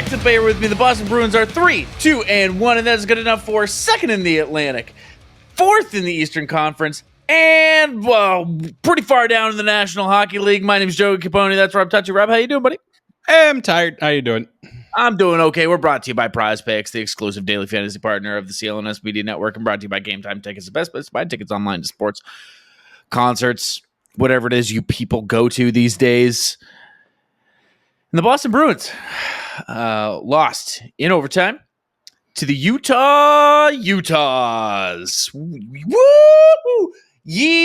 to Bear With Me. The Boston Bruins are 3-2-1, and that's good enough for second in the Atlantic, fourth in the Eastern Conference, and, well, pretty far down in the National Hockey League. My name is Joey Copponi. That's Rob Tocci. Rob, how you doing, buddy? I'm tired. How you doing? I'm doing okay. We're brought to you by Prize Picks, the exclusive daily fantasy partner of the CLNS Media Network, and brought to you by Game Time Tickets, the best place to buy tickets online to sports, concerts, whatever it is you people go to these days. And the Boston Bruins lost in overtime to the Utahs. Woo! Utah.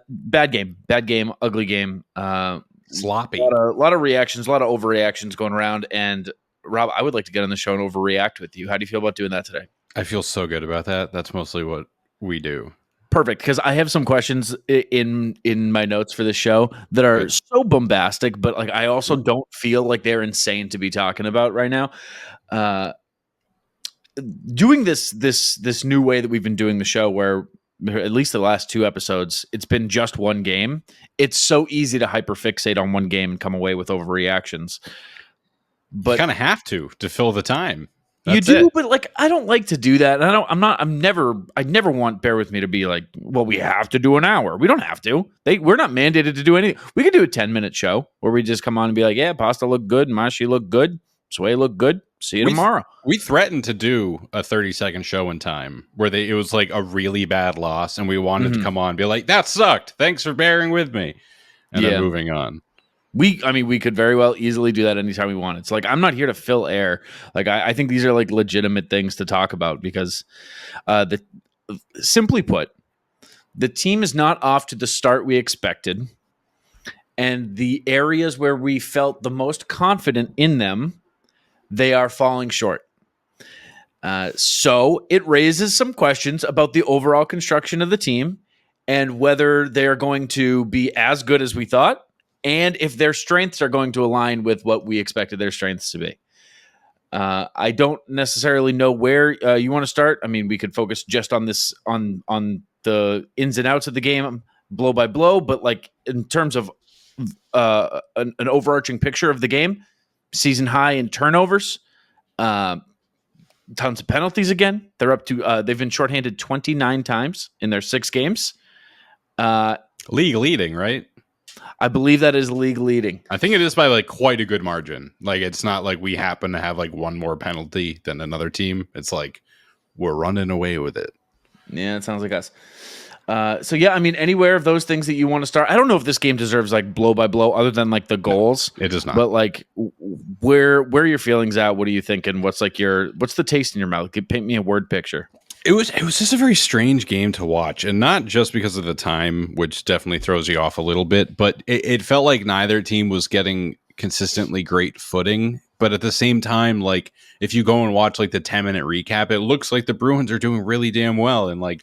Bad game, ugly game. Sloppy. A lot of reactions, a lot of overreactions going around. And Rob, I would like to get on the show and overreact with you. How do you feel about doing that today? I feel so good about that. That's mostly what we do. Perfect, because I have some questions in my notes for this show that are so bombastic, but like I also don't feel like they're insane to be talking about right now. Doing this new way that we've been doing the show, where at least the last two episodes, it's been just one game. It's so easy to hyperfixate on one game and come away with overreactions. But you kind of have to fill the time. That's you do, but like I don't like to do that. And I never want Bear With Me to be like, well, we have to do an hour. We don't have to. We're not mandated to do anything. We could do a 10-minute show where we just come on and be like, yeah, Pasta looked good, Mashi looked good, Sway looked good. See you tomorrow. We threatened to do a 30-second show in time where it was like a really bad loss, and we wanted to come on and be like, that sucked. Thanks for bearing with me. And then moving on. We could very well easily do that anytime we want. It's like, I'm not here to fill air. Like, I think these are like legitimate things to talk about because simply put, the team is not off to the start we expected. And the areas where we felt the most confident in them, they are falling short. So it raises some questions about the overall construction of the team and whether they're going to be as good as we thought, and if their strengths are going to align with what we expected their strengths to be. I don't necessarily know where you want to start. I mean, we could focus just on this, on the ins and outs of the game, blow by blow. But like in terms of an overarching picture of the game, season high in turnovers, tons of penalties again. They're up to they've been shorthanded 29 times in their 6 games. League leading, right? I believe that is league leading. I think it is by like quite a good margin. Like it's not like we happen to have like one more penalty than another team. It's like we're running away with it. Yeah, it sounds like us. So yeah, I mean, anywhere of those things that you want to start. I don't know if this game deserves like blow by blow, other than like the goals. No, it does not. But like, where are your feelings at? What are you thinking? What's the taste in your mouth? Paint me a word picture. It was just a very strange game to watch, and not just because of the time, which definitely throws you off a little bit, but it felt like neither team was getting consistently great footing. But at the same time, like if you go and watch like the 10-minute recap, it looks like the Bruins are doing really damn well, and like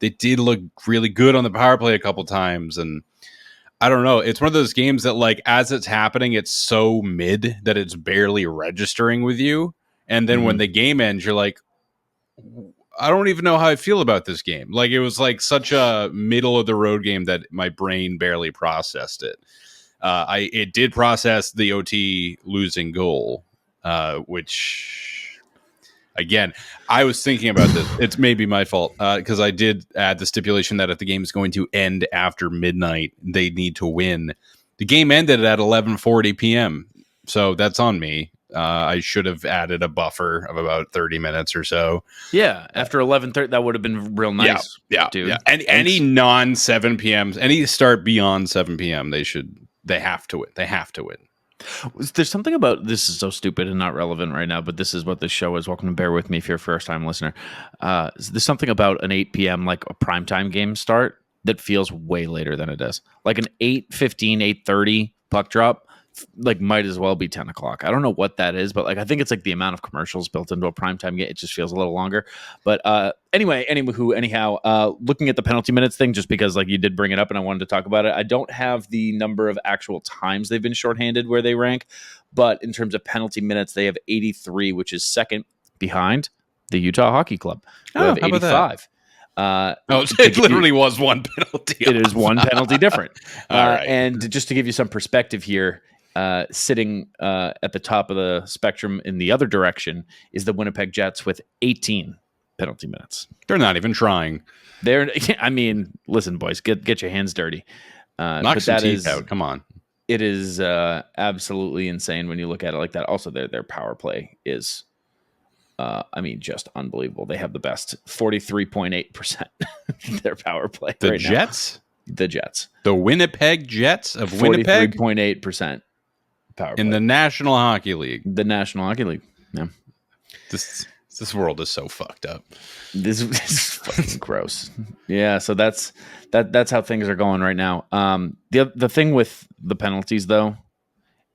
they did look really good on the power play a couple times. And I don't know, it's one of those games that like as it's happening, it's so mid that it's barely registering with you, and then when the game ends, you're like, I don't even know how I feel about this game. Like it was like such a middle of the road game that my brain barely processed it. It did process the OT losing goal, which again, I was thinking about this. It's maybe my fault because I did add the stipulation that if the game is going to end after midnight, they need to win. The game ended at 11:40 p.m. So that's on me. I should have added a buffer of about 30 minutes or so. Yeah, after 11:30, that would have been real nice. Yeah, dude. Yeah. And any non-7 p.m., any start beyond 7 p.m., they have to win. They have to win. There's something about, this is so stupid and not relevant right now, but this is what this show is. Welcome to Bear With Me if you're a first-time listener. There's something about an 8 p.m., like a primetime game start that feels way later than it is. Like an 8:15, 8:30 puck drop, like might as well be 10 o'clock. I don't know what that is, but like I think it's like the amount of commercials built into a primetime game. It just feels a little longer. But anyhow, looking at the penalty minutes thing, just because like you did bring it up and I wanted to talk about it. I don't have the number of actual times they've been shorthanded where they rank, but in terms of penalty minutes, they have 83, which is second behind the Utah Hockey Club. They have 85. It literally was one penalty. It is one penalty different. All right. And just to give you some perspective here, Sitting at the top of the spectrum in the other direction is the Winnipeg Jets with 18 penalty minutes. They're not even trying. I mean, listen, boys, get your hands dirty. Knock But some that teeth is, out. Come on. it is absolutely insane when you look at it like that. Also, their power play is, I mean, just unbelievable. They have the best 43.8% their power play. The right Jets? Now. The Jets. The Winnipeg Jets of Winnipeg? 43.8% power play. In the National Hockey League. The National Hockey League. Yeah. This world is so fucked up. This is fucking gross. Yeah, so that's how things are going right now. The thing with the penalties, though,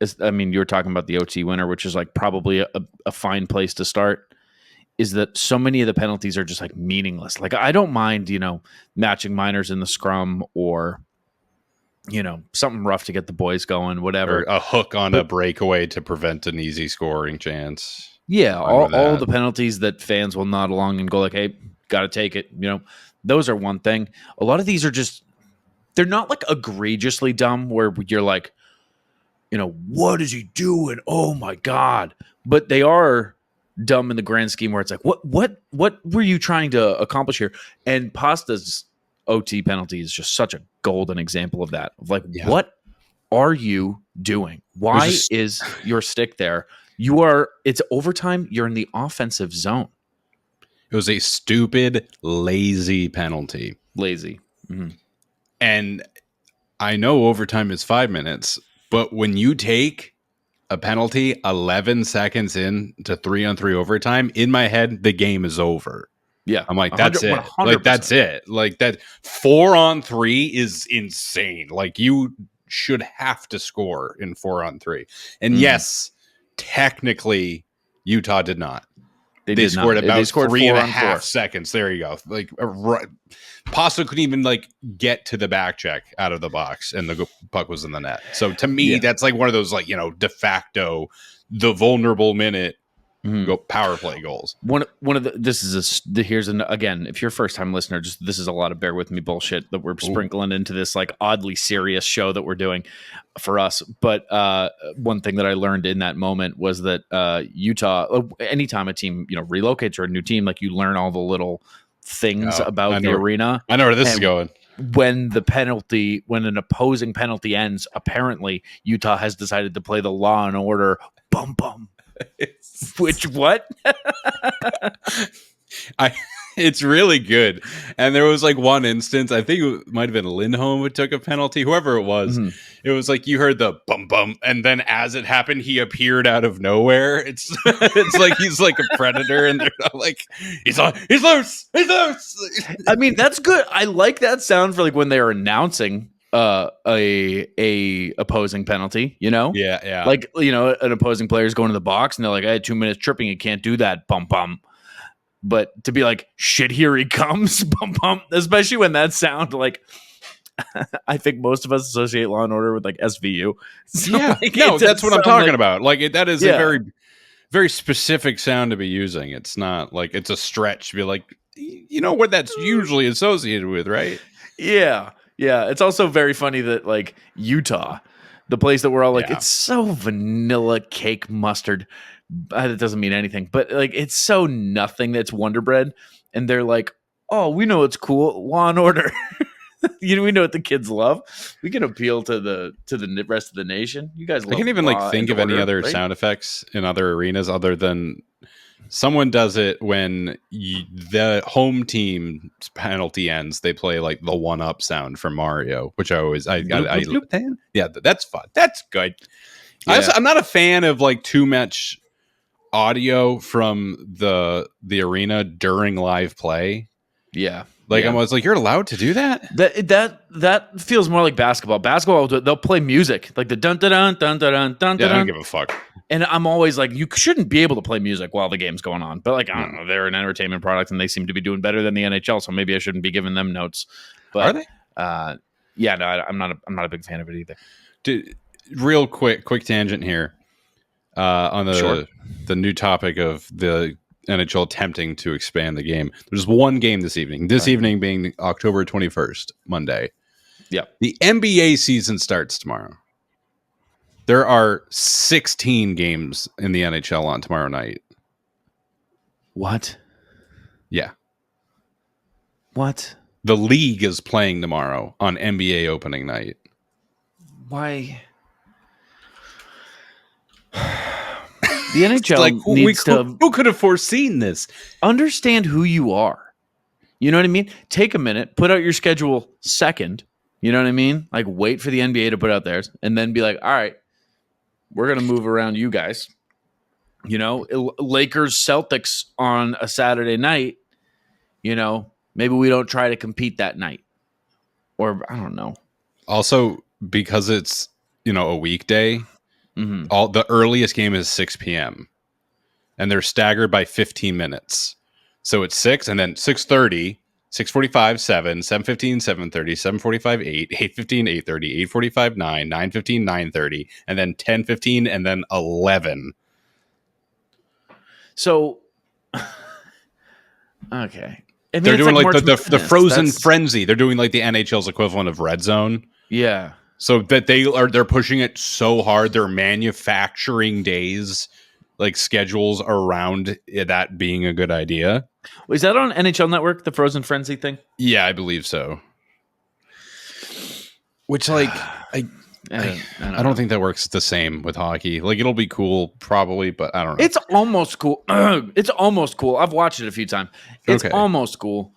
is, I mean, you were talking about the OT winner, which is like probably a fine place to start, is that so many of the penalties are just like meaningless. Like, I don't mind, matching minors in the scrum or, something rough to get the boys going, whatever. Or a hook on a breakaway to prevent an easy scoring chance. Yeah, all the penalties that fans will nod along and go like, hey, got to take it. Those are one thing. A lot of these are just, they're not like egregiously dumb where you're like, what is he doing? Oh my God. But they are dumb in the grand scheme where it's like, what were you trying to accomplish here? And Pasta's OT penalty is just such a golden example of that. Of like, what are you doing? Why is your stick there? It's overtime. You're in the offensive zone. It was a stupid, lazy penalty. Lazy. Mm-hmm. And I know overtime is 5 minutes, but when you take a penalty 11 seconds in to 3-on-3 overtime, in my head, the game is over. Yeah. I'm like, that's it. 100%. Like, that's it. Like, that 4-on-3 is insane. Like, you should have to score in 4-on-3. And yes, technically, Utah did not. They scored about 3.5 seconds. There you go. Like, Pasta couldn't even get to the back check out of the box, and the puck was in the net. So to me, that's like one of those de facto the vulnerable minute power play goals. One of the again, if you're a first time listener, this is a lot of bear with me bullshit that we're sprinkling into this oddly serious show that we're doing for us. But one thing that I learned in that moment was that Utah, anytime a team relocates or a new team, you learn all the little things about the arena. I know where this is going. When an opposing penalty ends, apparently Utah has decided to play the Law and Order bum bum. Which what? It's really good. And there was one instance, I think it might have been Lindholm who took a penalty, whoever it was. Mm-hmm. It was you heard the bum bum, and then as it happened, he appeared out of nowhere. It's like he's like a predator, and they're not he's loose. I mean, that's good. I like that sound for when they're announcing a opposing penalty, Yeah. An opposing player is going to the box and they're like, I had 2 minutes tripping, you can't do that, bum bum. But to be like, shit, here he comes, bum bum, especially when that sound I think most of us associate Law and Order with SVU. So, that's what I'm talking about. That is a very, very specific sound to be using. It's not it's a stretch to be what that's usually associated with, right? Yeah. Yeah, it's also very funny that Utah, the place that we're all it's so vanilla cake mustard. It doesn't mean anything, but it's so nothing that's Wonder Bread, and they're like, oh, we know it's cool, Law and Order. We know what the kids love. We can appeal to the rest of the nation. You guys love. I can't even think of any other sound effects in other arenas other than someone does it when the home team's penalty ends. They play the 1-up sound from Mario, which yeah, that's fun. That's good. Yeah. I'm not a fan of too much audio from the arena during live play. Yeah. I was you're allowed to do that? That feels more like basketball. Basketball, they'll play music the dun dun dun dun dun dun. Yeah, I don't give a fuck. And I'm always you shouldn't be able to play music while the game's going on. But I don't know, they're an entertainment product and they seem to be doing better than the NHL. So maybe I shouldn't be giving them notes. But, are they? Yeah, no, I'm not a big fan of it either. Real quick tangent here on the new topic of the NHL attempting to expand the game. There's one game this evening. This evening being October 21st, Monday. Yeah. The NBA season starts tomorrow. There are 16 games in the NHL on tomorrow night. What? Yeah. What? The league is playing tomorrow on NBA opening night. Why? The NHL like, needs to who could have foreseen this? understand who you are. You know what I mean? Take a minute, put out your schedule second. You know what I mean? Like, wait for the NBA to put out theirs, and then be like, all right, we're going to move around you guys. You know, Lakers Celtics on a Saturday night, you know, maybe we don't try to compete that night. Or I don't know. Also, because it's, a weekday, all the earliest game is 6 p.m. and they're staggered by 15 minutes. So it's 6 and then 6:30, 6:45, 7, 7:15, 7:30, 7:45, 8, 8:15, 8:30, 8:45, 9, 9:15, 9:30, and then 10:15 and then 11. So, okay. I mean, They're doing like the frozen That's, frenzy. They're doing like the NHL's equivalent of Red Zone. Yeah. So that they're pushing it so hard. They're manufacturing days, like schedules around that being a good idea. Is that on NHL Network, the Frozen Frenzy thing? Yeah, I believe so. Which, like, I don't think that works the same with hockey. Like, it'll be cool, probably, but I don't know. It's almost cool. It's almost cool. I've watched it a few times. It's almost cool.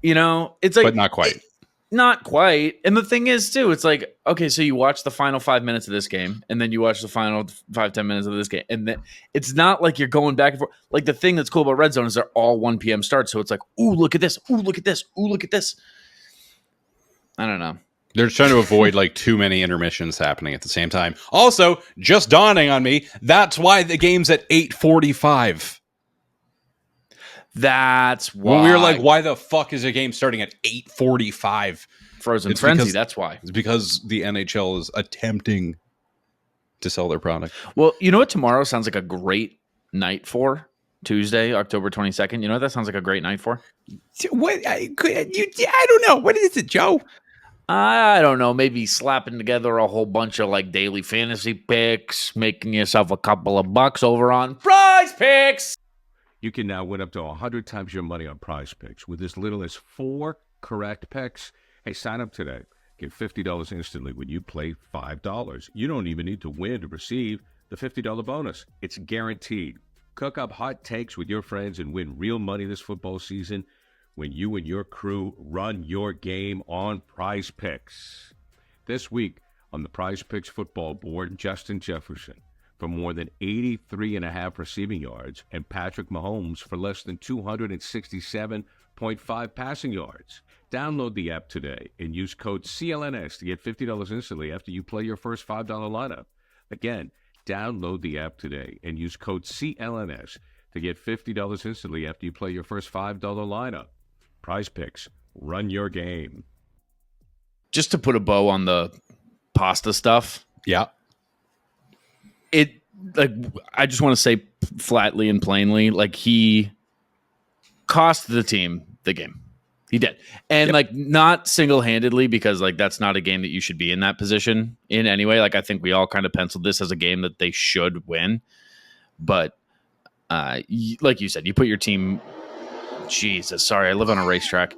You know, it's like, but not quite. Not quite. And the thing is, too, it's like, okay, so you watch the final 5 minutes of this game, and then you watch the final 5-10 minutes of this game. And then it's not like you're going back and forth. Like, the thing that's cool about Red Zone is they're all 1 p.m. starts. So it's like, ooh, look at this. Ooh, look at this. Ooh, look at this. I don't know. They're trying to avoid like too many intermissions happening at the same time. Also, just dawning on me, that's why the game's at 8:45. That's why. When we were like, why the fuck is a game starting at 8:45? Frozen Frenzy, that's why. It's because the NHL is attempting to sell their product. Well, you know what tomorrow sounds like a great night for? Tuesday, October 22nd. You know what that sounds like a great night for? What? I don't know. What is it, Joe? I don't know. Maybe slapping together a whole bunch of like daily fantasy picks, making yourself a couple of bucks over on Prize Picks. You can now win up to 100 times your money on Prize Picks with as little as 4 correct picks. Hey, sign up today. Get $50 instantly when you play $5. You don't even need to win to receive the $50 bonus. It's guaranteed. Cook up hot takes with your friends and win real money this football season when you and your crew run your game on Prize Picks. This week on the Prize Picks football board, Justin Jefferson for more than 83.5 receiving yards, and Patrick Mahomes for less than 267.5 passing yards. Download the app today and use code CLNS to get $50 instantly after you play your first $5 lineup. Again, download the app today and use code CLNS to get $50 instantly after you play your first $5 lineup. Prize Picks, run your game. Just to put a bow on the pasta stuff. Yeah. I just want to say flatly and plainly, like, he cost the team the game. He did. And like, not single-handedly, because like that's not a game that you should be in that position in anyway. Like, I think we all kind of penciled this as a game that they should win. But like you said, you put your team. Jesus, sorry, I live on a racetrack.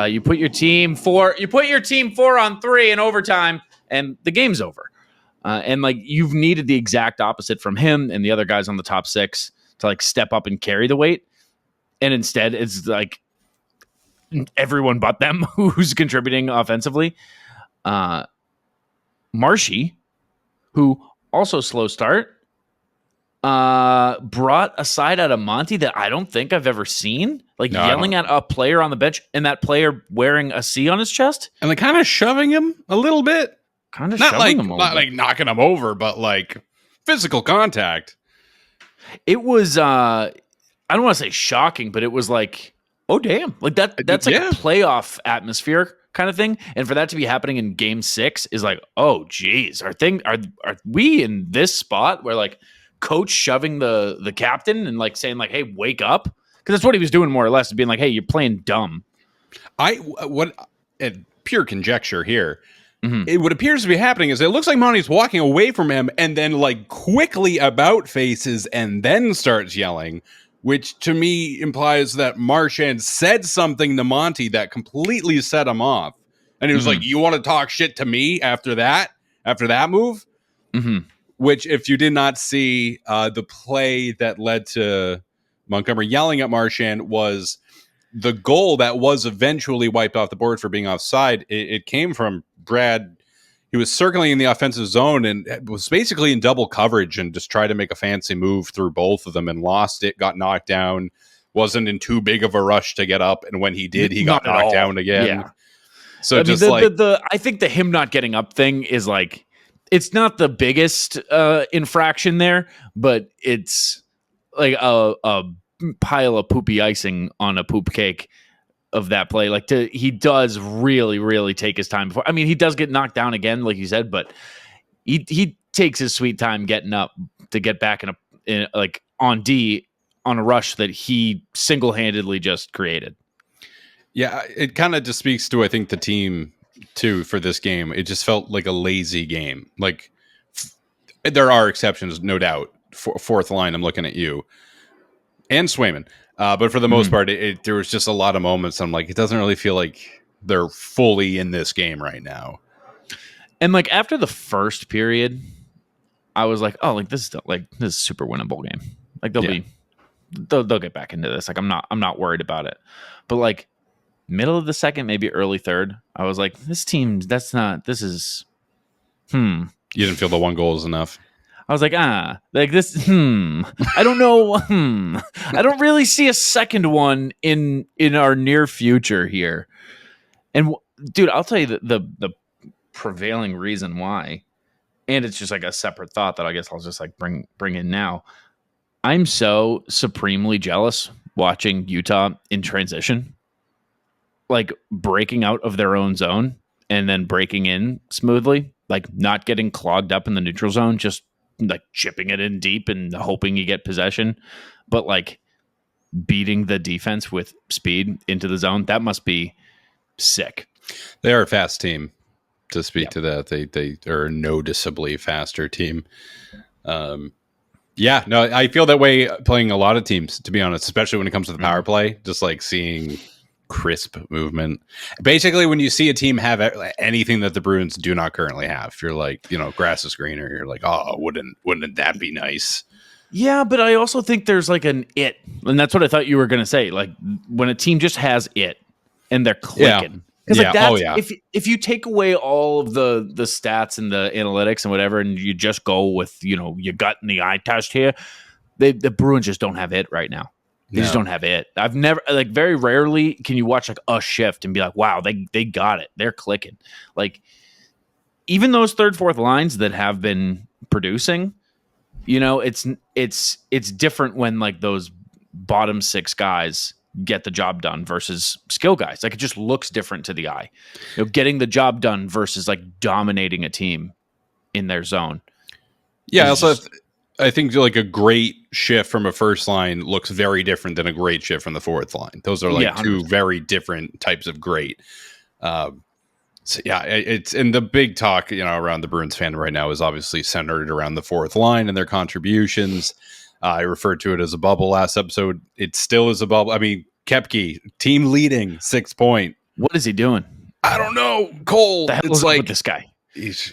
You put your team 4 on 3 in overtime, and the game's over. And like, you've needed the exact opposite from him and the other guys on the top 6 to like step up and carry the weight. And instead, it's like everyone but them who's contributing offensively. Marshy, who also slow start, brought a side out of Monty that I don't think I've ever seen. Like, yelling at a player on the bench and that player wearing a C on his chest. And like kind of shoving him a little bit. Kind of not shoving like him over. Not like knocking him over, but like physical contact. It was I don't want to say shocking, but it was like, oh damn. Like that's like a playoff atmosphere kind of thing. And for that to be happening in game 6 is like, oh geez, are we in this spot where like coach shoving the captain and like saying like, hey, wake up? Because that's what he was doing more or less, being like, hey, you're playing dumb. Pure conjecture here. what appears to be happening is it looks like Monty's walking away from him and then like quickly about faces and then starts yelling, which to me implies that Marchand said something to Monty that completely set him off. And he was like, you want to talk shit to me after that move? Which, if you did not see the play that led to Montgomery yelling at Marchand, was the goal that was eventually wiped off the board for being offside. It came from Brad. He was circling in the offensive zone and was basically in double coverage and just tried to make a fancy move through both of them and lost it, got knocked down, wasn't in too big of a rush to get up. And when he did, he got knocked down again. Yeah. So I think the him not getting up thing is like, it's not the biggest infraction there, but it's like a pile of poopy icing on a poop cake of that play. Like he does really, really take his time before. I mean, he does get knocked down again, like you said, but he takes his sweet time getting up to get back in like on D on a rush that he single-handedly just created. Yeah, it kind of just speaks to, I think, the team too for this game. It just felt like a lazy game. Like there are exceptions, no doubt. Fourth line, I'm looking at you and Swayman. But for the most part, there was just a lot of moments. I'm like, it doesn't really feel like they're fully in this game right now. And like after the first period, I was like, oh, this is a super winnable game. Like they'll get back into this. Like I'm not worried about it. But like middle of the second, maybe early third, I was like, this team, You didn't feel the one goal is enough. I was like, like this, I don't know. I don't really see a second one in our near future here. And dude, I'll tell you the prevailing reason why, and it's just like a separate thought that I guess I'll just like bring in now. I'm so supremely jealous watching Utah in transition, like breaking out of their own zone and then breaking in smoothly, like not getting clogged up in the neutral zone, just like chipping it in deep and hoping you get possession, but like beating the defense with speed into the zone. That must be sick. They are a fast team, to speak to that. They are a noticeably faster team. I feel that way playing a lot of teams, to be honest, especially when it comes to the power play, just like seeing crisp movement. Basically, when you see a team have anything that the Bruins do not currently have, you're like, grass is greener. You're like, oh, wouldn't that be nice? Yeah, but I also think there's like an it, and that's what I thought you were going to say. Like when a team just has it and they're clicking. Because if you take away all of the stats and the analytics and whatever, and you just go with your gut and the eye test here, the Bruins just don't have it right now. They just don't have it. I've never, like, very rarely can you watch like a shift and be like, wow, they got it. They're clicking. Like even those third, fourth lines that have been producing, it's different when like those bottom six guys get the job done versus skill guys. Like it just looks different to the eye. Getting the job done versus like dominating a team in their zone. Yeah, I think like a great shift from a first line looks very different than a great shift from the fourth line. Those are like two very different types of great. It's and the big talk around the Bruins fan right now is obviously centered around the fourth line and their contributions. I referred to it as a bubble last episode. It still is a bubble. I mean, Koepke, team leading, 6 point. What is he doing? I don't know. Cole. The hell is like with this guy? This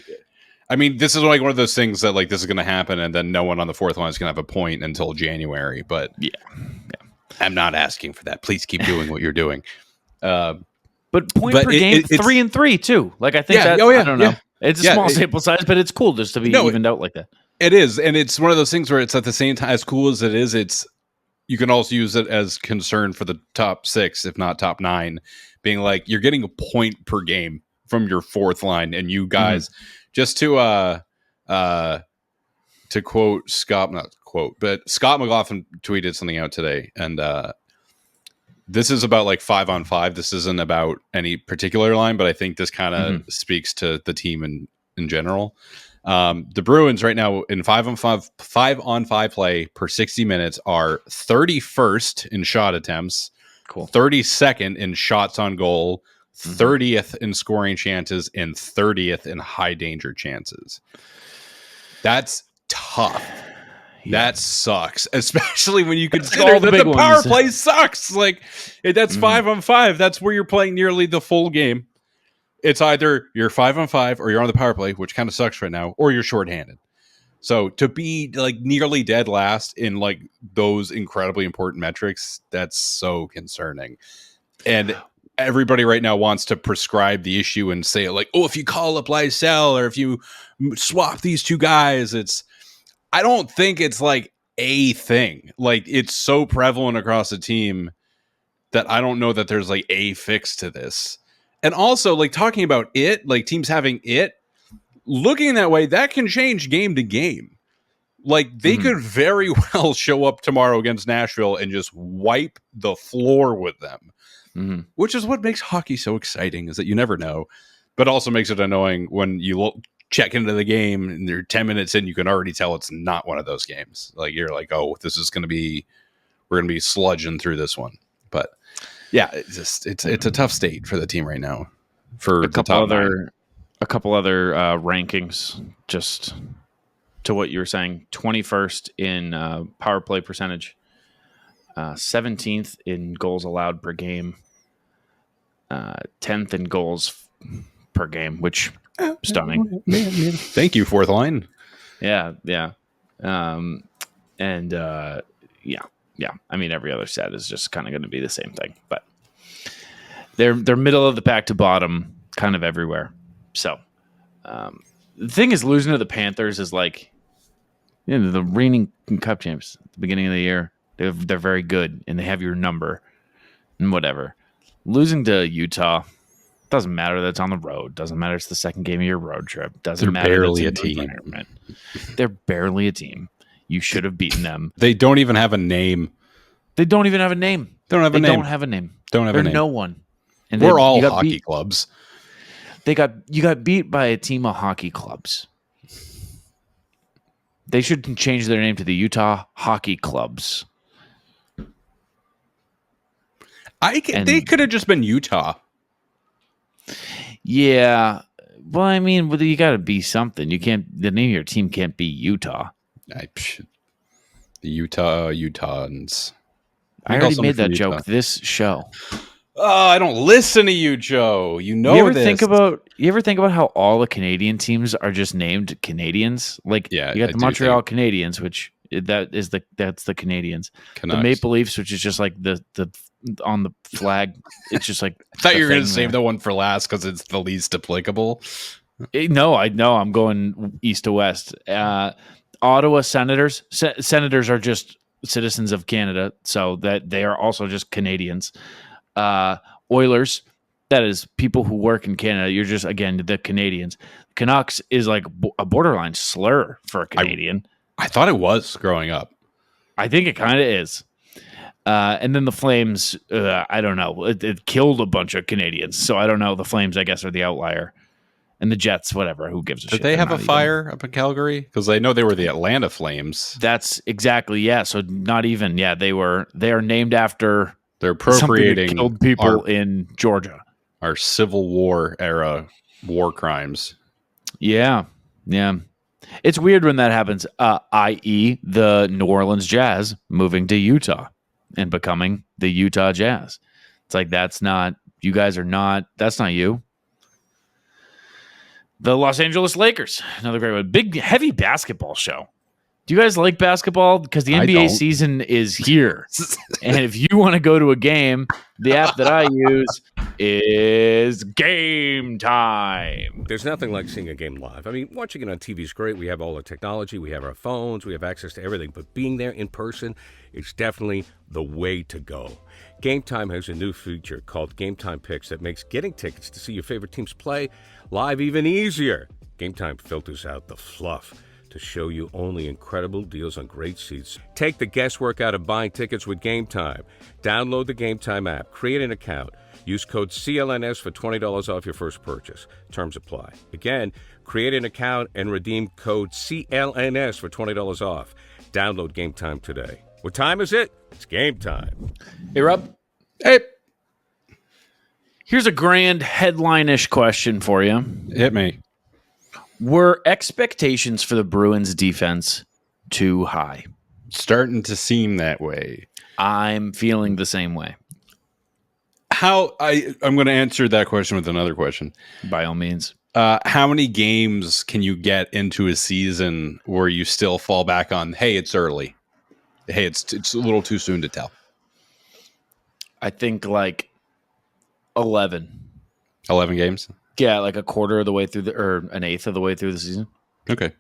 is like one of those things that like this is going to happen, and then no one on the fourth line is going to have a point until January. But yeah, I'm not asking for that. Please keep doing what you're doing. But point per game, 3-3 too. Like I think I don't know. Yeah. It's a small sample size, but it's cool just to be evened out like that. It is, and it's one of those things where it's at the same time, as cool as it is, it's you can also use it as concern for the top six, if not top nine, being like you're getting a point per game from your fourth line, and you guys just to quote Scott, not quote, but Scott McLaughlin tweeted something out today, and this is about like 5-on-5. This isn't about any particular line, but I think this kind of speaks to the team in general. The Bruins right now in 5-on-5 play per 60 minutes are 31st in shot attempts, 32nd in shots on goal, 30th in scoring chances, and 30th in high danger chances. That's tough. Yeah. That sucks, especially when you consider all the that big the power ones. play sucks. Like, that's 5-on-5. That's where you're playing nearly the full game. It's either you're 5-on-5 or you're on the power play, which kind of sucks right now, or you're shorthanded. So to be like nearly dead last in like those incredibly important metrics, that's so concerning. And everybody right now wants to prescribe the issue and say like, oh, if you call up Lysell or if you swap these two guys, I don't think it's like a thing. Like, it's so prevalent across the team that I don't know that there's like a fix to this. And also, like, talking about it, like teams having it, looking that way, that can change game to game. Like, they could very well show up tomorrow against Nashville and just wipe the floor with them, which is what makes hockey so exciting, is that you never know, but also makes it annoying when you check into the game and you're 10 minutes in, you can already tell it's not one of those games. Like, you're like, oh, this is going to be, we're going to be sludging through this one. But yeah, it's a tough state for the team right now. For a couple other rankings, just to what you were saying. 21st in power play percentage, 17th in goals allowed per game, 10th in goals per game, which stunning. Thank you, fourth line. Yeah. I mean, every other set is just kind of going to be the same thing, but they're middle of the pack to bottom, kind of everywhere. So the thing is, losing to the Panthers is like, the reigning Cup champs at the beginning of the year. They're very good and they have your number and whatever. Losing to Utah doesn't matter that it's on the road. Doesn't matter it's the second game of your road trip. Doesn't matter. Barely a team. They're barely a team. You should have beaten them. They don't even have a name. They don't even have a name. Don't have a name. Don't have a name. No one. And we're all hockey clubs. You got beat by a team of hockey clubs. They should change their name to the Utah Hockey Clubs. They could have just been Utah. Yeah. Well, I mean, you got to be something. The name of your team can't be Utah. The Utahns. I already made that joke this show. Oh, I don't listen to you, Joe. You know you ever this. You ever think about how all the Canadian teams are just named Canadians? Like, you got the Montreal Canadiens, which that's the Canadians. Canucks. The Maple Leafs, which is just like the on the flag. It's just like I thought you were going to save the one for last because it's the least applicable. No, I know. I'm going east to west. Ottawa Senators. Senators are just citizens of Canada, so that they are also just Canadians. Oilers, that is people who work in Canada. You're just, again, the Canadians. Canucks is like a borderline slur for a Canadian. I thought it was growing up. I think it kind of is. And then the Flames, I don't know. It killed a bunch of Canadians, so I don't know. The Flames, I guess, are the outlier. And the Jets, whatever. Who gives a shit? Did they have a fire up in Calgary? Because I know they were the Atlanta Flames. That's exactly, yeah. So not even, yeah. They are named after. They're appropriating that killed people in Georgia. Our Civil War era war crimes. Yeah. It's weird when that happens, i.e. the New Orleans Jazz moving to Utah and becoming the Utah Jazz. It's like, that's not you. The Los Angeles Lakers, another great one. Big, heavy basketball show. Do you guys like basketball? Because the NBA season is here. And if you want to go to a game, the app that I use is Game Time. There's nothing like seeing a game live. I mean, watching it on TV is great. We have all the technology. We have our phones. We have access to everything. But being there in person, it's definitely the way to go. Game Time has a new feature called Game Time Picks that makes getting tickets to see your favorite teams play live even easier. Game Time filters out the fluff to show you only incredible deals on great seats. Take the guesswork out of buying tickets with Game Time. Download the Game Time app, create an account, use code CLNS for $20 off your first purchase. Terms apply. Again, create an account and redeem code CLNS for $20 off. Download Game Time today. What time is it? It's game time. Hey, Rob. Hey. Here's a grand headline-ish question for you. Hit me. Were expectations for the Bruins defense too high? Starting to seem that way. I'm feeling the same way. I'm going to answer that question with another question. By all means. How many games can you get into a season where you still fall back on, hey, it's early. Hey, it's a little too soon to tell. I think like 11. 11 games? Yeah, like a quarter of the way through or an eighth of the way through the season. Okay.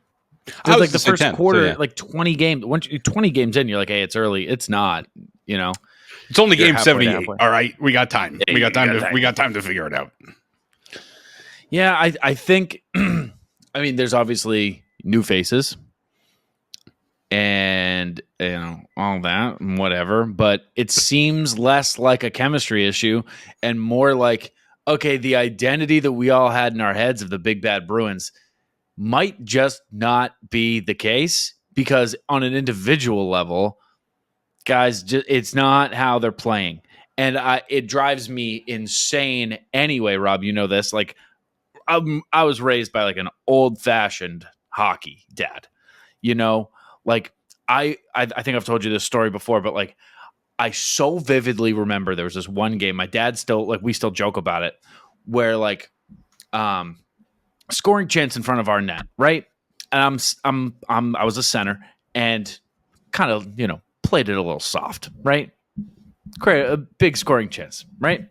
I like the first 10, quarter, so yeah. like 20 games. Once 20 games in, you're like, hey, it's early. It's not, It's only You're game halfway 78. to halfway. All right, we got time. Yeah, we got time time. to figure it out. Yeah, I think, there's obviously new faces and, all that and whatever, but it seems less like a chemistry issue and more like, okay, the identity that we all had in our heads of the big bad Bruins might just not be the case because on an individual level, guys, it's not how they're playing. And it drives me insane anyway, Rob, you know this, like, I was raised by like an old-fashioned hockey dad, like I think I've told you this story before, but like I so vividly remember there was this one game. My dad still we still joke about it, where like scoring chance in front of our net, right? And I was a center and kind of played it a little soft, right? Create a big scoring chance, right?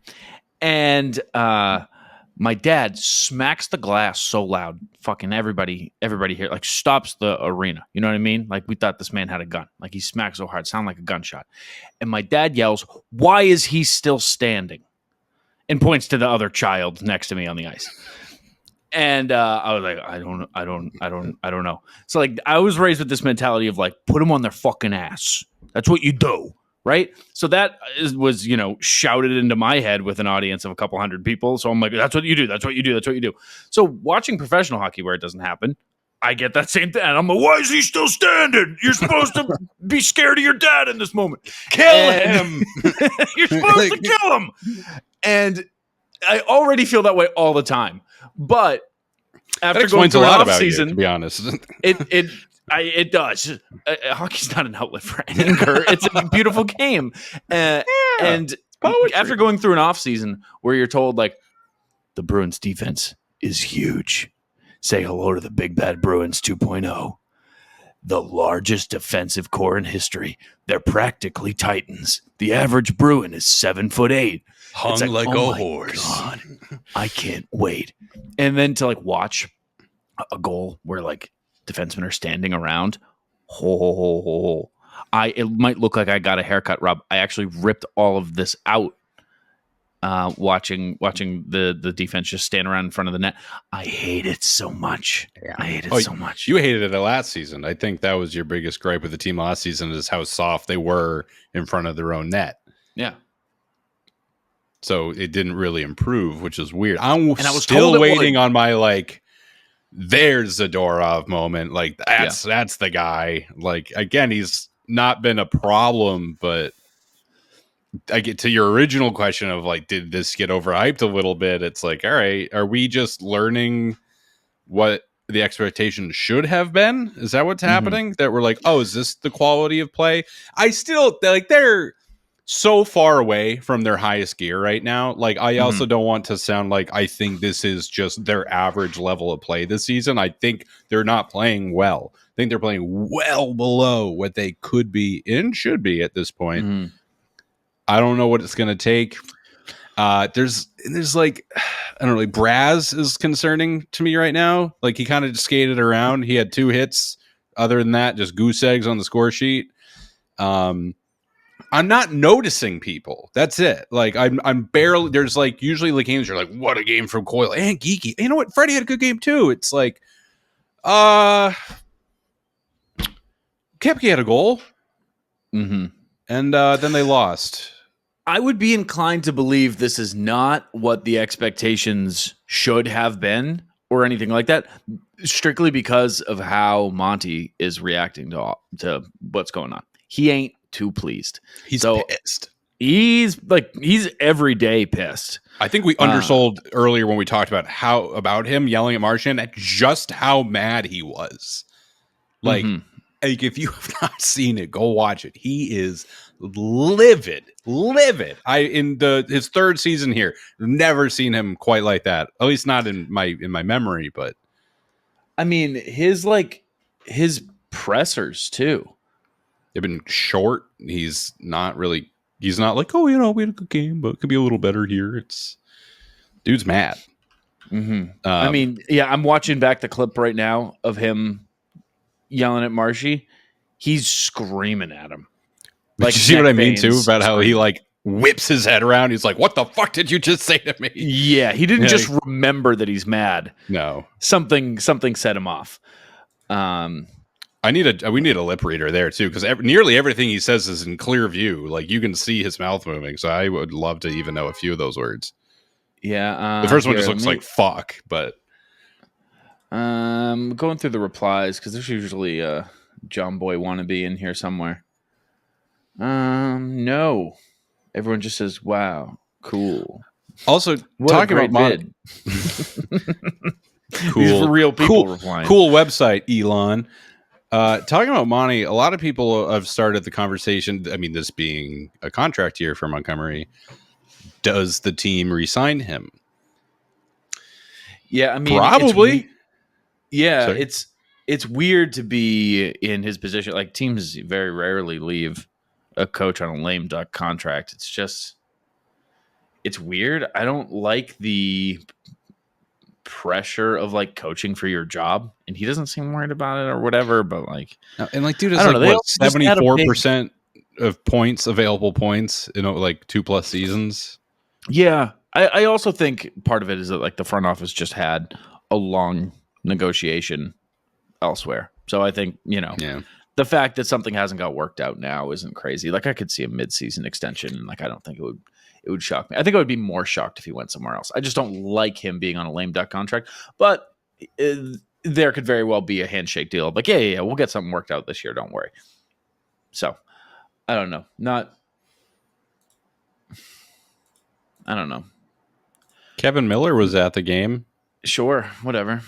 And my dad smacks the glass so loud, fucking everybody here, like stops the arena. You know what I mean? Like we thought this man had a gun. Like he smacked so hard, sounded like a gunshot. And my dad yells, "Why is he still standing?" And points to the other child next to me on the ice. And I was like, I don't know. So like I was raised with this mentality of like, put them on their fucking ass. That's what you do. Right. So that was, shouted into my head with an audience of a couple hundred people. So I'm like, that's what you do. That's what you do. That's what you do. So watching professional hockey where it doesn't happen, I get that same thing. And I'm like, why is he still standing? You're supposed to be scared of your dad in this moment. Kill him. You're supposed to kill him. And I already feel that way all the time. But after going through a lot about season, you, to be honest, it does. Hockey's not an outlet for anger. It's a beautiful game. And after going through an off season where you're told like the Bruins defense is huge, say hello to the big bad Bruins 2.0, the largest defensive core in history. They're practically titans. The average Bruin is 7'8", hung like a horse. God, I can't wait. And then to like watch a goal where like defensemen are standing around. It might look like I got a haircut, Rob. I actually ripped all of this out watching the defense just stand around in front of the net. I hate it so much. Yeah. I hate it so much. You hated it last season. I think that was your biggest gripe with the team last season is how soft they were in front of their own net. Yeah. So it didn't really improve, which is weird. I was still waiting on my like, there's Zadorov moment. Like that's the guy. Like again, he's not been a problem, but I get to your original question of like, did this get overhyped a little bit? It's like, all right, are we just learning what the expectation should have been? Is that what's happening? That we're like, oh, is this the quality of play? I still like they're so far away from their highest gear right now. Like, I also don't want to sound like I think this is just their average level of play this season. I think they're not playing well. I think they're playing well below what they could be and should be at this point. I don't know what it's going to take. There's like, I don't know, like Braz is concerning to me right now. Like he kind of just skated around. He had 2 hits. Other than that, just goose eggs on the score sheet. I'm not noticing people. That's it. Like I'm barely. There's like usually the games you're like, what a game from Coyle and Geeky. You know what? Freddie had a good game too. It's like, Kepke had a goal, and then they lost. I would be inclined to believe this is not what the expectations should have been or anything like that, strictly because of how Monty is reacting to what's going on. He ain't too pleased. He's pissed. He's every day pissed. I think we undersold earlier when we talked about him yelling at Marchand at just how mad he was. Like, like if you have not seen it, go watch it. He is livid. His third season here, never seen him quite like that. At least not in my memory. But I mean, his pressers too. They've been short. He's not like, oh, we had a good game, but it could be a little better here. Dude's mad. I mean, yeah, I'm watching back the clip right now of him yelling at Marshy. He's screaming at him. Like, you see what I mean too about how he like whips his head around. He's like, "What the fuck did you just say to me?" Yeah, he didn't just remember that he's mad. No, something set him off. We need a lip reader there too, because nearly everything he says is in clear view. Like, you can see his mouth moving. So I would love to even know a few of those words. Yeah, the first one just looks like fuck, but going through the replies because there's usually a John Boy wannabe in here somewhere. No, everyone just says, "Wow, cool." Also, talking about vid. Cool, these are real people replying. Cool website, Elon. Talking about Monty, a lot of people have started the conversation. I mean, this being a contract year for Montgomery, does the team re-sign him? Yeah, I mean, probably. It's weird to be in his position. Like, teams very rarely leave a coach on a lame duck contract. It's weird. I don't like the pressure of like coaching for your job, and he doesn't seem worried about it or whatever. But like, and like, dude, is like 74% of points, available points, like 2+ seasons. Yeah, I also think part of it is that like the front office just had a long negotiation elsewhere. So I think the fact that something hasn't got worked out now isn't crazy. Like, I could see a mid-season extension, and like I don't think it would shock me. I think I would be more shocked if he went somewhere else. I just don't like him being on a lame duck contract. But there could very well be a handshake deal. Like, yeah, we'll get something worked out this year. Don't worry. So, I don't know. I don't know. Kevin Miller was at the game. Sure, whatever.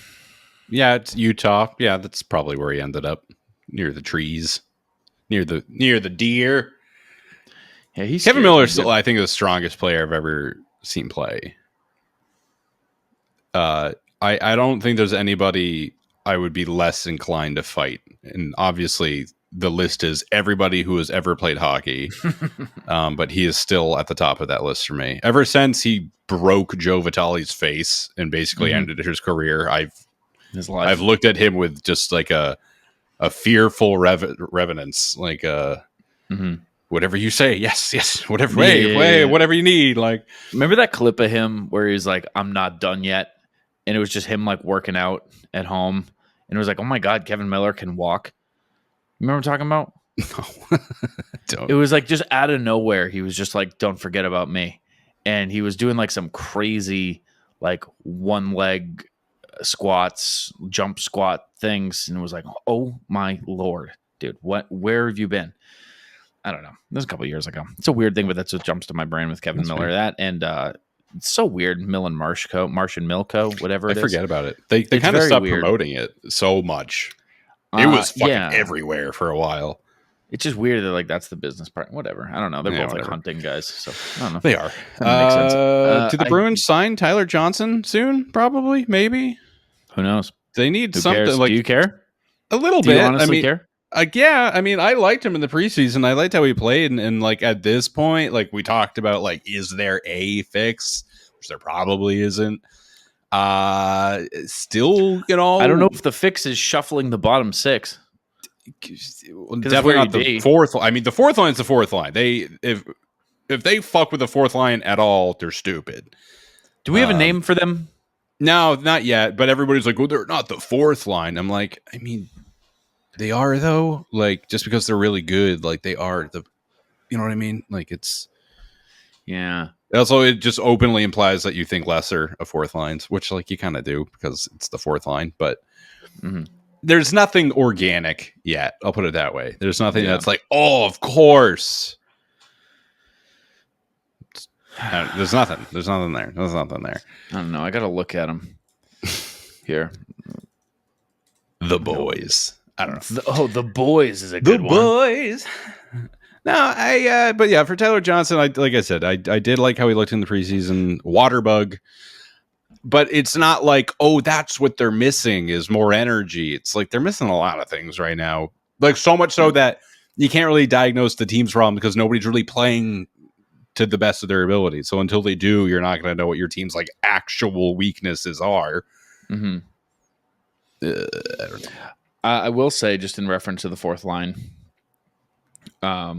Yeah, it's Utah. Yeah, that's probably where he ended up, near the trees, near the deer. Yeah, Kevin Miller is still, I think, the strongest player I've ever seen play. I don't think there's anybody I would be less inclined to fight. And obviously, the list is everybody who has ever played hockey. But he is still at the top of that list for me. Ever since he broke Joe Vitale's face and basically ended his career, I've looked at him with just like a fearful reverence, like whatever you say, yes, whatever whatever you need. Like, remember that clip of him where he's like, "I'm not done yet," and it was just him like working out at home, and it was like, "Oh my God, Kevin Miller can walk." Remember what I'm talking about? No, don't. It was like just out of nowhere. He was just like, "Don't forget about me," and he was doing like some crazy like one leg squats, jump squat things, and it was like, "Oh my Lord, dude, where have you been?" I don't know. This was a couple of years ago. It's a weird thing, but that's what jumps to my brain with Kevin Miller. Weird. That and it's so weird. Marsh and Milko, whatever it is. I forget about it. They kind of stopped promoting it so much. It was fucking everywhere for a while. It's just weird that like that's the business part. Whatever. I don't know. They're both like hunting guys, so I don't know. They are. Makes sense. Do the Bruins sign Tyler Johnson soon? Probably, maybe. Who knows? They need something. Cares? Like, do you care? A little do bit. You honestly care? Yeah, I mean, I liked him in the preseason. I liked how he played, and like at this point, like we talked about, like, is there a fix? Which there probably isn't. Still, I don't know if the fix is shuffling the bottom six. Definitely not the fourth. I mean, the fourth line is the fourth line. If they fuck with the fourth line at all, they're stupid. Do we have a name for them? No, not yet. But everybody's like, well, they're not the fourth line. I'm like, I mean, they are, though. Like, just because they're really good, like, they are the, you know what I mean? Like, it's, yeah. Also, it just openly implies that you think lesser of fourth lines, which, like, you kind of do because it's the fourth line. But there's nothing organic yet. I'll put it that way. There's nothing that's like, oh, of course. There's nothing. There's nothing there. There's nothing there. I don't know. I got to look at him here. The boys. I don't know. The boys is a good one. Boys. No, but yeah, for Tyler Johnson, like I said, I did like how he looked in the preseason. Waterbug. But it's not like, oh, that's what they're missing is more energy. It's like they're missing a lot of things right now. Like so much so that you can't really diagnose the team's problem because nobody's really playing to the best of their ability. So until they do, you're not going to know what your team's like actual weaknesses are. Mm-hmm. I don't know. I will say, just in reference to the fourth line, there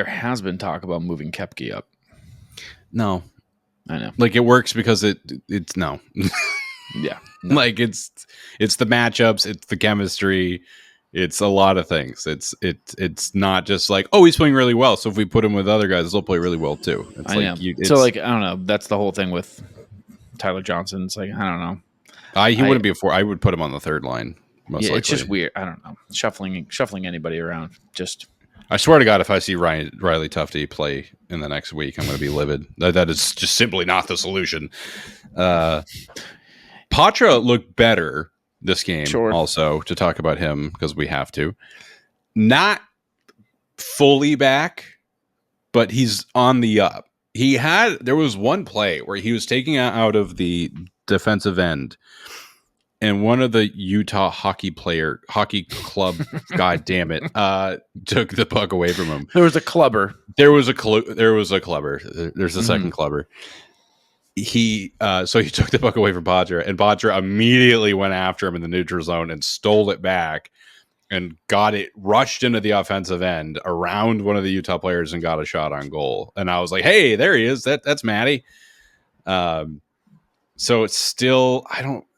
has been talk about moving Koepke up. No. I know. Like it works because it's no. Yeah. No. Like it's the matchups, it's the chemistry, it's a lot of things. It's not just like, oh, he's playing really well, so if we put him with other guys, they'll play really well too. It's I know. So like I don't know. That's the whole thing with Tyler Johnson. It's like I don't know. He wouldn't be a four. I would put him on the third line. Most likely. It's just weird. I don't know. Shuffling anybody around. Just. I swear to God, if I see Riley Tufte play in the next week, I'm going to be livid. That is just simply not the solution. Patra looked better this game. Sure. Also, to talk about him because we have to. Not fully back, but he's on the up. There was one play where he was taking out of the defensive end, and one of the Utah hockey club, god damn it, took the puck away from him. There was a clubber. There's a second clubber. So he took the puck away from Patra, and Patra immediately went after him in the neutral zone and stole it back and got it rushed into the offensive end around one of the Utah players and got a shot on goal. And I was like, hey, there he is. That's Matty. So it's still,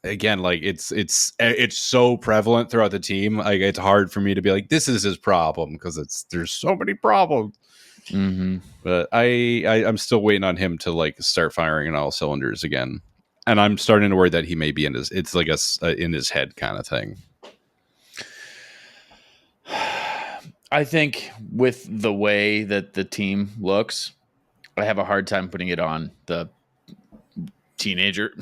it's so prevalent throughout the team. Like it's hard for me to be like, this is his problem because there's so many problems. Mm-hmm. But I'm still waiting on him to like start firing on all cylinders again. And I'm starting to worry that he may be it's like in his head kind of thing. I think with the way that the team looks, I have a hard time putting it on the teenager,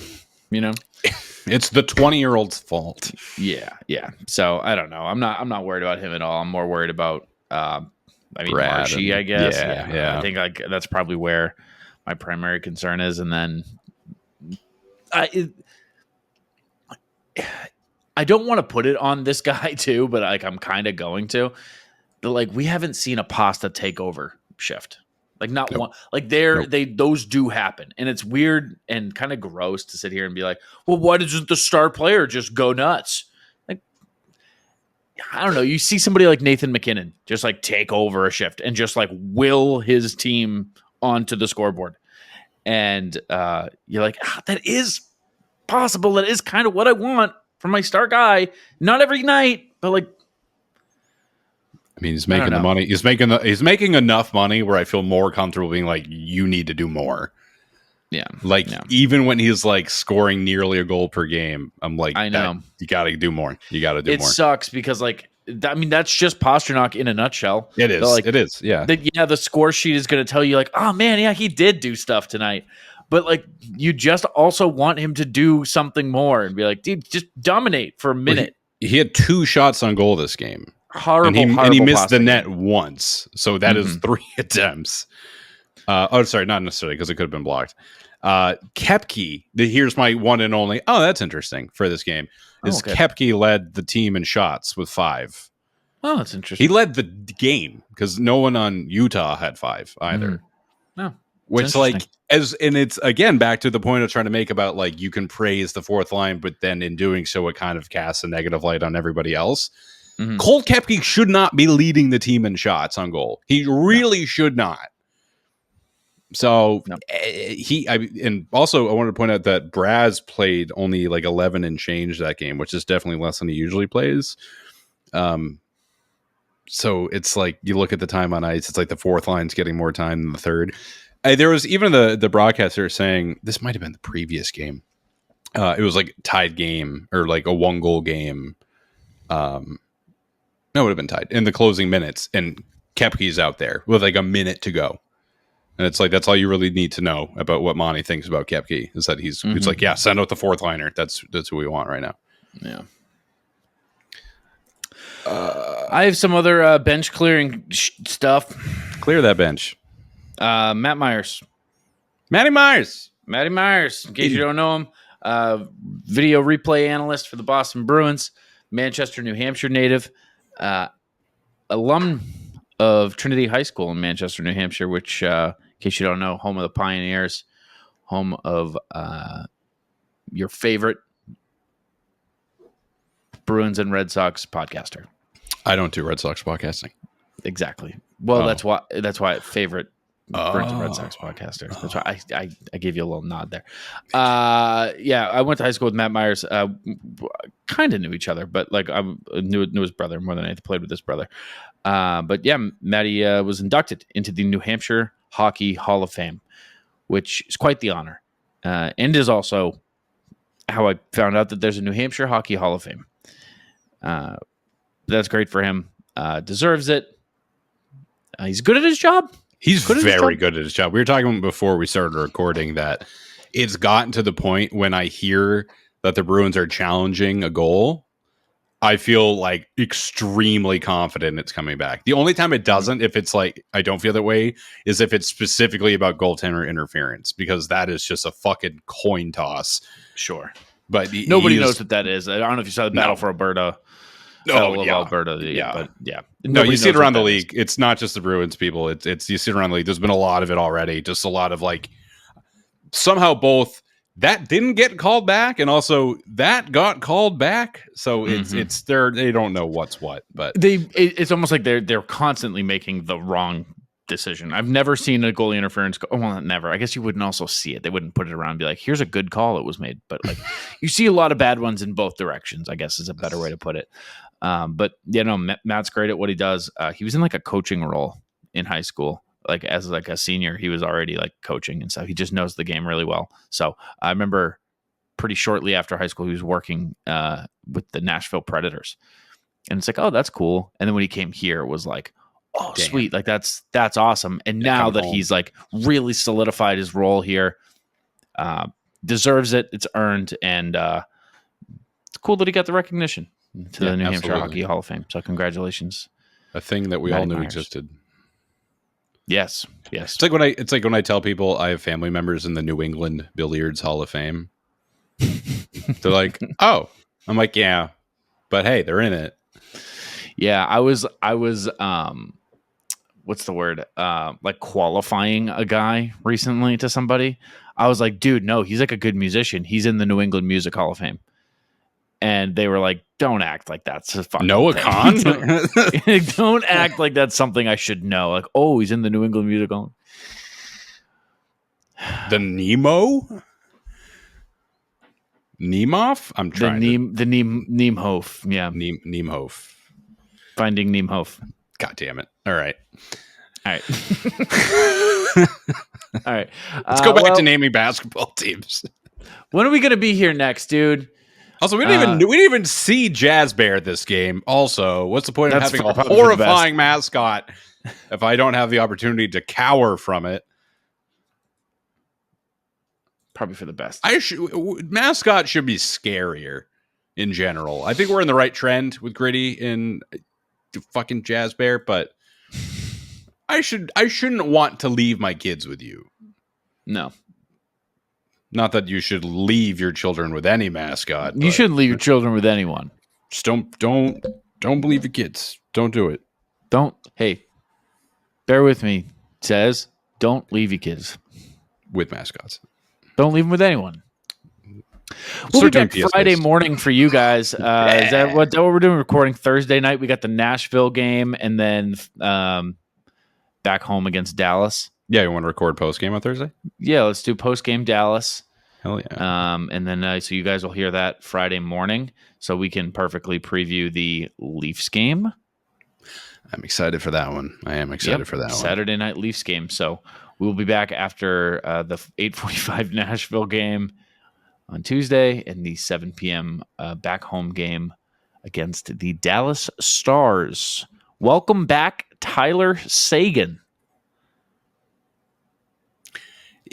It's the 20-year-old's fault. Yeah. So I don't know. I'm not worried about him at all. I'm more worried about Marshy, I guess. Yeah. I think that's probably where my primary concern is, and then I don't want to put it on this guy too, but I'm kind of going to. But we haven't seen a Pasta takeover shift. Not one. Those do happen, and it's weird and kind of gross to sit here and be like, well, why doesn't the star player just go nuts? I don't know. You see somebody like Nathan McKinnon just take over a shift and just will his team onto the scoreboard, and you're like, that is possible. That is kind of what I want from my star guy. Not every night, but he's making the money. He's making enough money where I feel more comfortable being like, you need to do more. Yeah. Even when he's scoring nearly a goal per game, I'm like, I know you got to do more. You got to do more. It sucks because that's just Pasternak in a nutshell. It is. It is. Yeah. The score sheet is going to tell you oh man, yeah, he did do stuff tonight. But you just also want him to do something more and be like, dude, just dominate for a minute. He had 2 shots on goal this game. Horrible, and he missed the net once. So that is 3 attempts. Sorry, not necessarily because it could have been blocked. Koepke, here's my one and only. Oh, that's interesting for this game. Koepke led the team in shots with 5. Oh, that's interesting. He led the game because no one on Utah had 5 either. No, which and it's again back to the point of trying to make about you can praise the fourth line, but then in doing so, it kind of casts a negative light on everybody else. Mm-hmm. Cole Koepke should not be leading the team in shots on goal. He really should not. So and also I wanted to point out that Braz played only 11 and change that game, which is definitely less than he usually plays. So it's you look at the time on ice, it's the fourth line's getting more time than the third. There was even the broadcaster saying this might have been the previous game. It was tied game or a 1-goal game. No, it would have been tied in the closing minutes, and Koepke's out there with a minute to go. And it's like, that's all you really need to know about what Monty thinks about Koepke, is that he's like, yeah, send out the fourth liner. That's who we want right now. Yeah. I have some other bench clearing stuff. Clear that bench. Matt Myers. Matty Myers. Matty Myers, in case you don't know him, video replay analyst for the Boston Bruins, Manchester, New Hampshire native, alum of Trinity High School in Manchester, New Hampshire, which, in case you don't know, home of the Pioneers, home of your favorite Bruins and Red Sox podcaster. I don't do Red Sox podcasting. Exactly. Well, that's why favorite Bruins and Red Sox podcaster. That's why I gave you a little nod there. Yeah, I went to high school with Matt Myers. Kind of knew each other, but like I knew his brother more than I played with his brother. But yeah, Matty was inducted into the New Hampshire Hockey Hall of Fame, which is quite the honor, and is also how I found out that there's a New Hampshire Hockey Hall of Fame. That's great for him. Deserves it. He's good at his job. He's very good at his job. We were talking before we started recording that it's gotten to the point when I hear that the Bruins are challenging a goal, I feel like extremely confident it's coming back. The only time it doesn't, if it's like I don't feel that way, is if it's specifically about goaltender interference, because that is just a fucking coin toss. Sure. But nobody knows what that is. I don't know if you saw the Battle for Alberta. Alberta. But yeah. No, you see it around the league. It's not just the Bruins, people. It's you see it around the league. There's been a lot of it already. Just a lot of like somehow both that didn't get called back and also that got called back. So it's they don't know what's what, but it's almost like they're constantly making the wrong decision. I've never seen a goalie interference go. Well, never. I guess you wouldn't also see it. They wouldn't put it around and be like, here's a good call that was made. But like you see a lot of bad ones in both directions, I guess is a better way to put it. But you know, Matt's great at what he does. He was in like a coaching role in high school. Like as like a senior, he was already like coaching and stuff. He just knows the game really well. So I remember pretty shortly after high school, he was working with the Nashville Predators. And it's like, oh, that's cool. And then when he came here, it was like, oh, damn. Sweet. Like that's awesome. And now that he's like really solidified his role here, deserves it. It's earned. And it's cool that he got the recognition to the New Hampshire Hockey Hall of Fame. So congratulations. A thing that we all knew existed. Yes. It's like when I tell people I have family members in the New England Billiards Hall of Fame. They're like, oh. I'm like, yeah. But hey, they're in it. Yeah, I was what's the word? Like qualifying a guy recently to somebody. I was like, dude, no, he's like a good musician. He's in the New England Music Hall of Fame. And they were like, don't act like that's a fucking Noah Kahn? Don't act like that's something I should know. Like, oh, he's in the New England Music Hall. The Nemo? Nemhoff? I'm trying the Nemhoff. Yeah. Nemhoff. Finding Nemhoff. God damn it. All right. All right. Let's go back to naming basketball teams. When are we going to be here next, dude? Also, we didn't even see Jazz Bear this game. Also, what's the point of having a horrifying mascot if I don't have the opportunity to cower from it? Probably for the best. Mascot should be scarier in general. I think we're in the right trend with Gritty in fucking Jazz Bear, but I shouldn't want to leave my kids with you. No. Not that you should leave your children with any mascot. You shouldn't leave your children with anyone. Just don't believe your kids. Don't do it. Hey, bear with me. It says, don't leave your kids with mascots. Don't leave them with anyone. We'll be back Friday morning for you guys. Is that what we're doing? Recording Thursday night. We got the Nashville game and then back home against Dallas. Yeah, you want to record post game on Thursday? Yeah, let's do post game Dallas. Hell yeah! And then so you guys will hear that Friday morning, so we can perfectly preview the Leafs game. I'm excited for that one. I am excited for that one. Saturday night Leafs game. So we will be back after the 8:45 Nashville game on Tuesday and the 7 p.m. Back home game against the Dallas Stars. Welcome back, Tyler Seguin.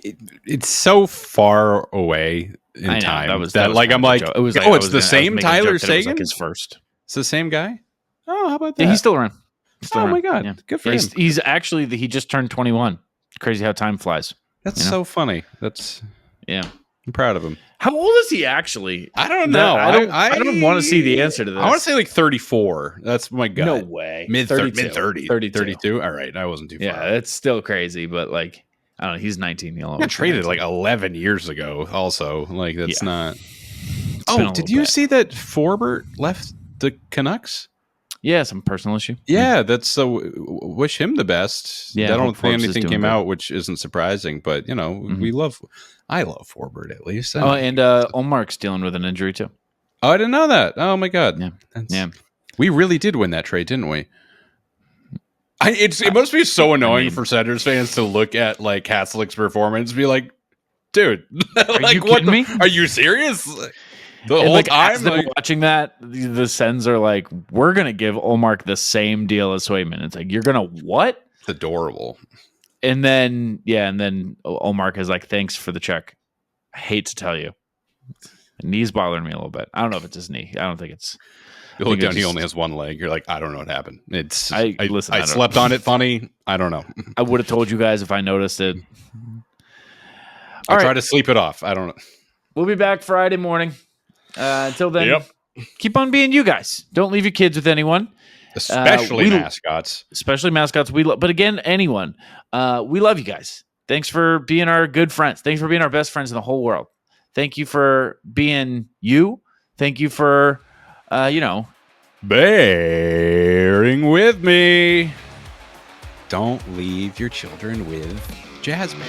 it's so far away in I know, time that was like kind I'm of a like, joke. It was oh, like, I it's was the gonna- I was same making a joke Tyler that it was Seguin. like his first. It's the same guy. Oh, how about that? Yeah, he's still around. Oh my God, good for him. He's actually he just turned 21. Crazy how time flies. That's so funny. That's Yeah. I'm proud of him. How old is he actually? I don't know. I don't want to see the answer to this. I want to say like 34. That's my gut. No way. Mid 32. 30. 32. All right, I wasn't too far. Yeah, that's still crazy, but like I don't know. He's 19. He'll got traded like 11 years ago. Also, like that's not. been Oh, a did little you bit. see that Forbert left the Canucks? Yeah, some personal issue. Yeah, that's so. Wish him the best. Yeah, I don't hope think Forbes is anything doing came good. out, which isn't surprising. But I love Forbert at least. Oh, and Olmark's dealing with an injury too. Oh, I didn't know that. Oh my God. Yeah. Yeah. We really did win that trade, didn't we? It must be so annoying for Senators fans to look at like Hatzlick's performance and be like, dude, like, you kidding me? Are you serious? The And whole like, time, as they were like, watching that, the Sens are like, "We're gonna give Olmark the same deal as Swayman." It's like, you're gonna what? it's adorable. And then Olmark is like, "Thanks for the check." I hate to tell you, the knee's bothering me a little bit. I don't know if it's his knee. I don't think it's. You look down, he only has one leg. You're like, I don't know what happened. It's I slept on it funny. I don't know. I would have told you guys if I noticed it. I try to sleep it off. I don't know. We'll be back Friday morning. Until then, keep on being you guys. Don't leave your kids with anyone. Especially mascots. Especially mascots. But again, anyone. We love you guys. Thanks for being our good friends. Thanks for being our best friends in the whole world. Thank you for being you. Thank you for, bearing with me. Don't leave your children with Jasmine.